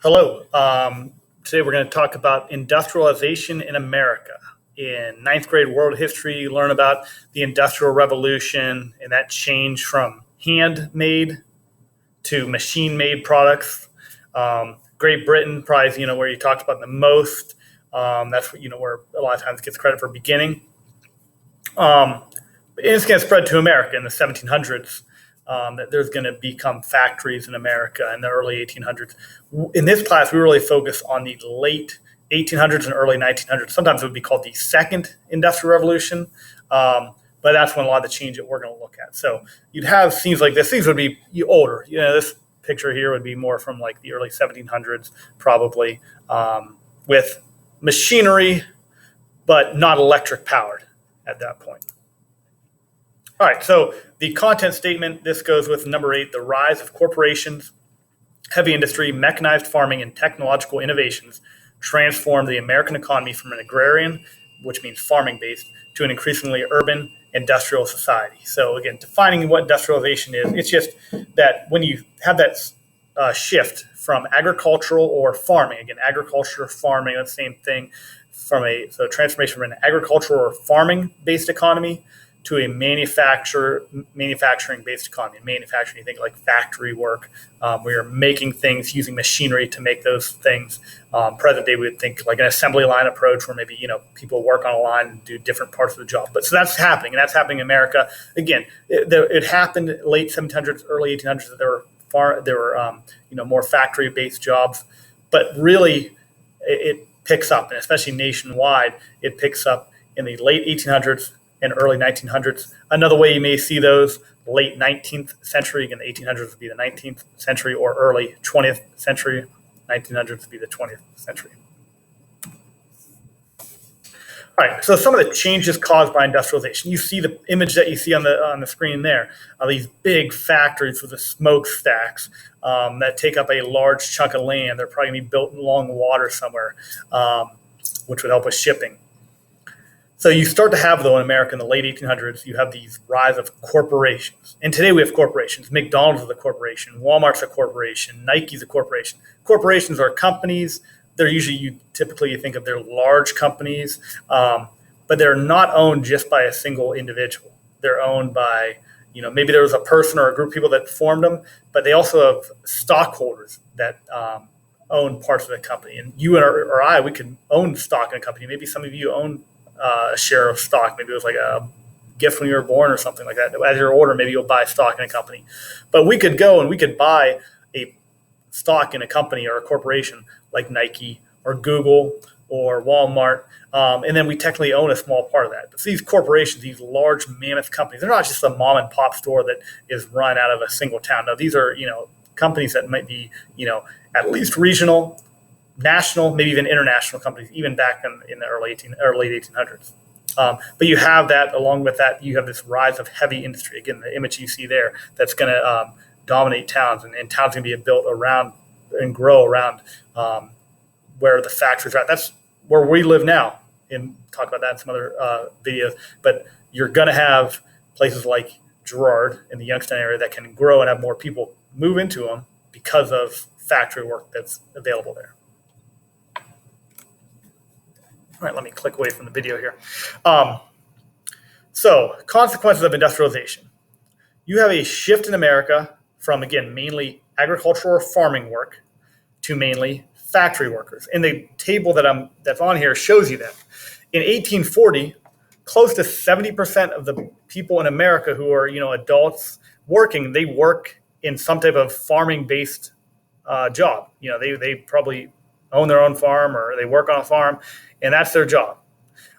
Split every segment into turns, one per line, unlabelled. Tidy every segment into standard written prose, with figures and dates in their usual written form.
Hello. Today we're going to talk about industrialization in America. In ninth grade world history, you learn about the Industrial Revolution and that change from handmade to machine-made products. Great Britain, probably where you talked about the most. That's where a lot of times gets credit for beginning. And it's going to spread to America in the 1700s. That there's going to become factories in America in the early 1800s. In this class, we really focus on the late 1800s and early 1900s. Sometimes it would be called the Second Industrial Revolution, but that's when a lot of the change that we're going to look at. So you'd have scenes like this. These would be older. This picture here would be more from like the early 1700s, probably, with machinery, but not electric powered at that point. All right, so the content statement, this goes with number 8, the rise of corporations, heavy industry, mechanized farming, and technological innovations transformed the American economy from an agrarian, which means farming-based, to an increasingly urban industrial society. So again, defining what industrialization is, it's just that when you have that shift from agricultural or farming, again, agriculture, farming, that's the same thing, transformation from an agricultural or farming-based economy to a manufacturing-based economy. In manufacturing, you think like factory work, where you're making things using machinery to make those things. Present day, we would think like an assembly line approach, where maybe people work on a line and do different parts of the job. But so that's happening, and that's happening in America. Again, it happened late 1700s, early 1800s. That there were more factory-based jobs, but really it picks up, and especially nationwide, it picks up in the late 1800s. And early 1900s. Another way you may see those, late 19th century, again, the 1800s would be the 19th century, or early 20th century, 1900s would be the 20th century. All right, so some of the changes caused by industrialization. You see the image that you see on the screen there, these big factories with the smokestacks that take up a large chunk of land. They're probably going to be built along water somewhere, which would help with shipping. So you start to have, though, in America in the late 1800s, you have these rise of corporations. And today we have corporations. McDonald's is a corporation. Walmart's a corporation. Nike's a corporation. Corporations are companies. They're usually, typically you think of they're large companies, but they're not owned just by a single individual. They're owned by, maybe there was a person or a group of people that formed them, but they also have stockholders that own parts of the company. And you or I, we could own stock in a company. Maybe some of you own a share of stock. Maybe it was like a gift when you were born or something like that. As your order, maybe you'll buy stock in a company. But we could go and we could buy a stock in a company or a corporation like Nike or Google or Walmart, and then we technically own a small part of that. But these corporations, these large mammoth companies, they're not just a mom and pop store that is run out of a single town. No, these are companies that might be at least regional, national, maybe even international companies, even back in the early 1800s. But you have that, along with that, you have this rise of heavy industry. Again, the image you see there, that's going to dominate towns, and towns going to be built around and grow around where the factories are at. That's where we live now, and talk about that in some other videos. But you're going to have places like Girard in the Youngstown area that can grow and have more people move into them because of factory work that's available there. All right, let me click away from the video here. So consequences of industrialization. You have a shift in America from, again, mainly agricultural or farming work to mainly factory workers. And the table that's on here shows you that. In 1840, close to 70% of the people in America who are, adults working, they work in some type of farming-based job. They probably own their own farm or they work on a farm, and that's their job.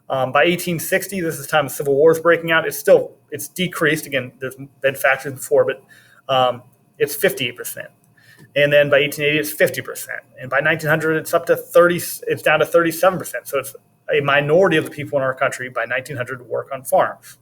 By 1860, this is the time the Civil War is breaking out. It's decreased. Again, there's been factories before, but it's 58%. And then by 1880, it's 50%. And by 1900, it's up to 30. It's down to 37%. So it's a minority of the people in our country by 1900 work on farms.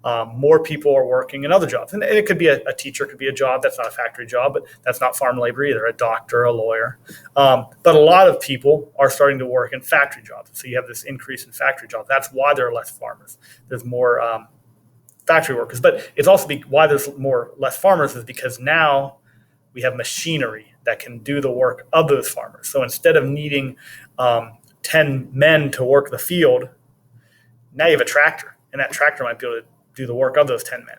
More people are working in other jobs. And it could be a teacher, could be a job. That's not a factory job, but that's not farm labor either, a doctor, a lawyer. But a lot of people are starting to work in factory jobs. So you have this increase in factory jobs. That's why there are less farmers. There's more factory workers. But it's also why there's less farmers is because now we have machinery that can do the work of those farmers. So instead of needing 10 men to work the field, now you have a tractor, and that tractor might be able to do the work of those 10 men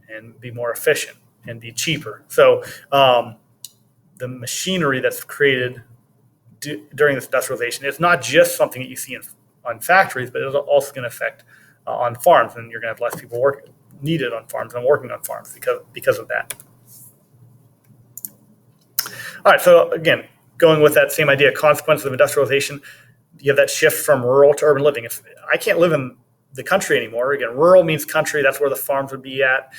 and be more efficient and be cheaper. So the machinery that's created during this industrialization, it's not just something that you see on factories, but it's also going to affect on farms, and you're going to have less people needed on farms and working on farms because of that. All right, so again, going with that same idea, consequences of industrialization, you have that shift from rural to urban living. If I can't live in the country anymore, again, rural means country, that's where the farms would be at.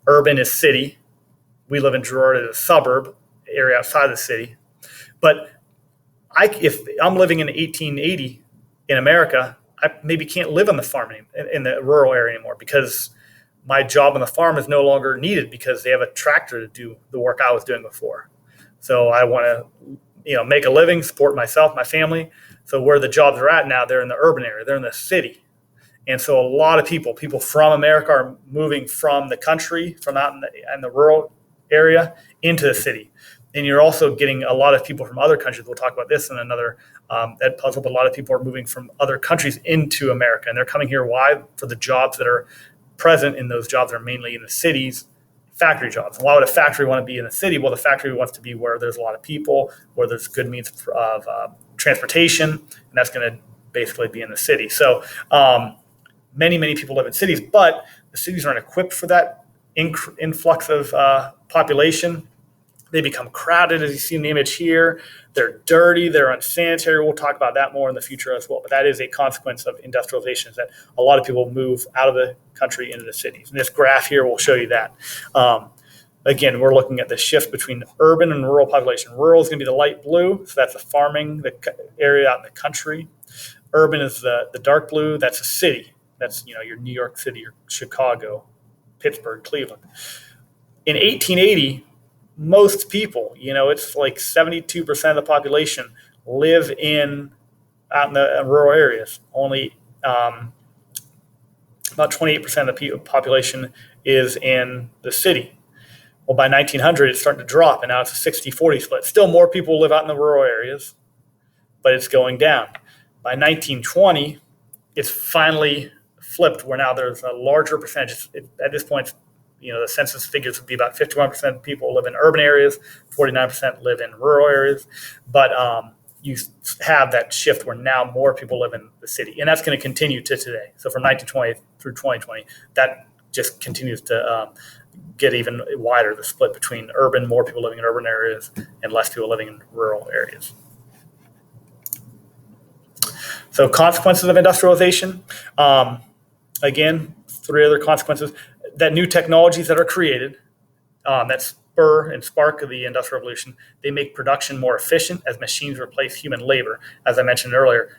Urban is city. We live in Girard, a suburb area outside the city. But if I'm living in 1880 in America, I maybe can't live on the farm in the rural area anymore because my job on the farm is no longer needed because they have a tractor to do the work I was doing before. So I want to, make a living, support myself, my family. So where the jobs are at now, they're in the urban area, they're in the city. And so a lot of people from America are moving from the country, from out in the rural area into the city. And you're also getting a lot of people from other countries. We'll talk about this in another Ed puzzle, but a lot of people are moving from other countries into America. And they're coming here, why? For the jobs that are present in those jobs are mainly in the cities, factory jobs. And why would a factory want to be in the city? Well, the factory wants to be where there's a lot of people, where there's good means of transportation, and that's going to basically be in the city. So many people live in cities, but the cities aren't equipped for that influx of population. They become crowded, as you see in the image here. They're dirty, they're unsanitary. We'll talk about that more in the future as well. But that is a consequence of industrialization, is that a lot of people move out of the country into the cities. And this graph here will show you that. Again, we're looking at the shift between urban and rural population. Rural is going to be the light blue, so that's the farming, the area out in the country. Urban is the dark blue, that's a city. That's your New York City, your Chicago, Pittsburgh, Cleveland. In 1880, most people, it's like 72% of the population live out in the rural areas. Only about 28% of the population is in the city. Well, by 1900, it's starting to drop, and now it's a 60-40 split. Still more people live out in the rural areas, but it's going down. By 1920, it's finally flipped, where now there's a larger percentage. At this point, the census figures would be about 51% of people live in urban areas, 49% live in rural areas. But you have that shift where now more people live in the city. And that's going to continue to today. So from 1920 through 2020, that just continues to get even wider, the split between more people living in urban areas and less people living in rural areas. So consequences of industrialization. Again, 3 other consequences. That new technologies that are created, that spur and spark of the Industrial Revolution, they make production more efficient as machines replace human labor. As I mentioned earlier,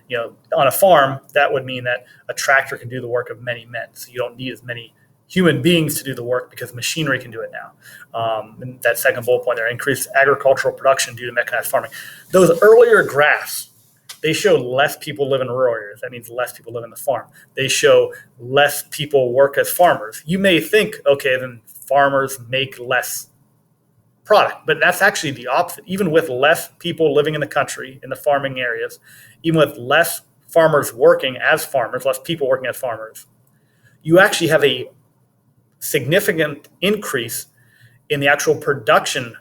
on a farm, that would mean that a tractor can do the work of many men. So you don't need as many human beings to do the work because machinery can do it now. And that second bullet point there, increased agricultural production due to mechanized farming. Those earlier graphs, they show less people live in rural areas. That means less people live in the farm. They show less people work as farmers. You may think, okay, then farmers make less product, but that's actually the opposite. Even with less people living in the country, in the farming areas, even with less farmers working as farmers, less people working as farmers, you actually have a significant increase in the actual production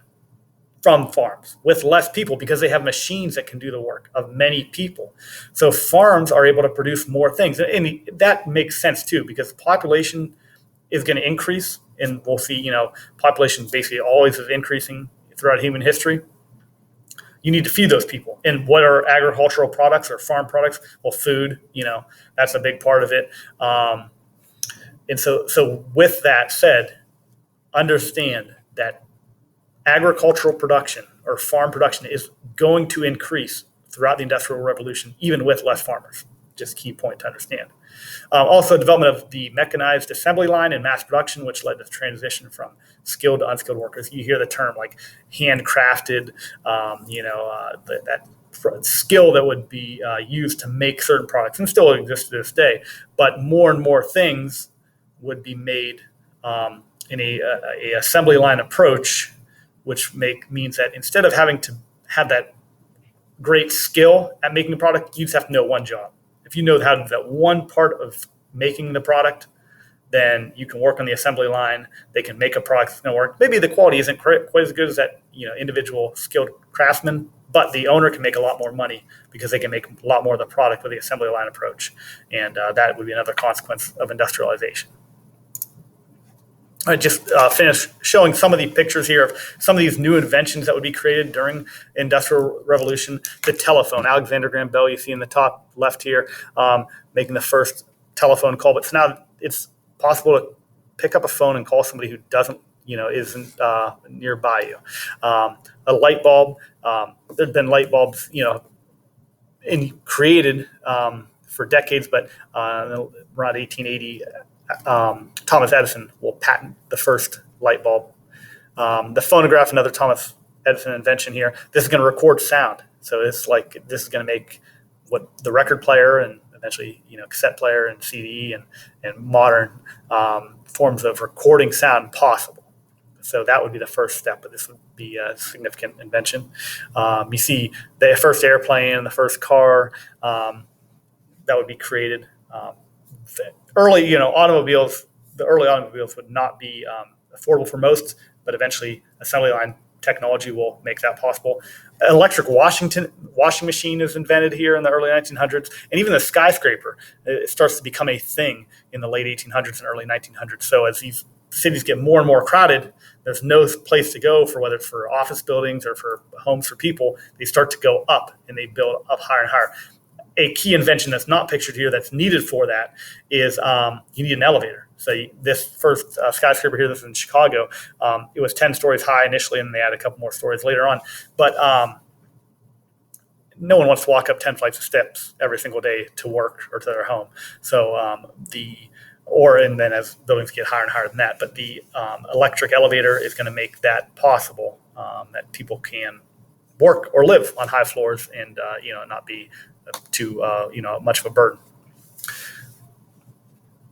from farms with less people because they have machines that can do the work of many people. So farms are able to produce more things. And that makes sense too, because population is going to increase, and we'll see, population basically always is increasing throughout human history. You need to feed those people. And what are agricultural products or farm products? Well, food, that's a big part of it. And so with that said, understand that agricultural production or farm production is going to increase throughout the Industrial Revolution, even with less farmers. Just a key point to understand. Also, development of the mechanized assembly line and mass production, which led to the transition from skilled to unskilled workers. You hear the term like handcrafted, that skill that would be used to make certain products, and still exists to this day. But more and more things would be made in a assembly line approach which means that instead of having to have that great skill at making a product, you just have to know one job. If you know how that one part of making the product, then you can work on the assembly line. They can make a product that's going to work. Maybe the quality isn't quite as good as that individual skilled craftsman, but the owner can make a lot more money because they can make a lot more of the product with the assembly line approach, and that would be another consequence of industrialization. I just finished showing some of the pictures here of some of these new inventions that would be created during Industrial Revolution. The telephone, Alexander Graham Bell, you see in the top left here, making the first telephone call. But now it's possible to pick up a phone and call somebody who isn't nearby you. A light bulb. There've been light bulbs, created for decades, but around 1880. Thomas Edison will patent the first light bulb. The phonograph, another Thomas Edison invention here. This is going to record sound. So this is going to make what the record player and eventually cassette player and CD and modern forms of recording sound possible. So that would be the first step, but this would be a significant invention. You see the first airplane, the first car that would be created. Early automobiles, the early automobiles would not be affordable for most, but eventually assembly line technology will make that possible. An electric washing machine is invented here in the early 1900s, and even the skyscraper, it starts to become a thing in the late 1800s and early 1900s. So as these cities get more and more crowded, there's no place to go for whether it's for office buildings or for homes for people. They start to go up, and they build up higher and higher. A key invention that's not pictured here that's needed for that is you need an elevator. So this first skyscraper here, this is in Chicago, it was 10 stories high initially, and they added a couple more stories later on. But no one wants to walk up 10 flights of steps every single day to work or to their home. So and then as buildings get higher and higher than that, but the electric elevator is going to make that possible, that people can work or live on high floors and not be too much of a burden.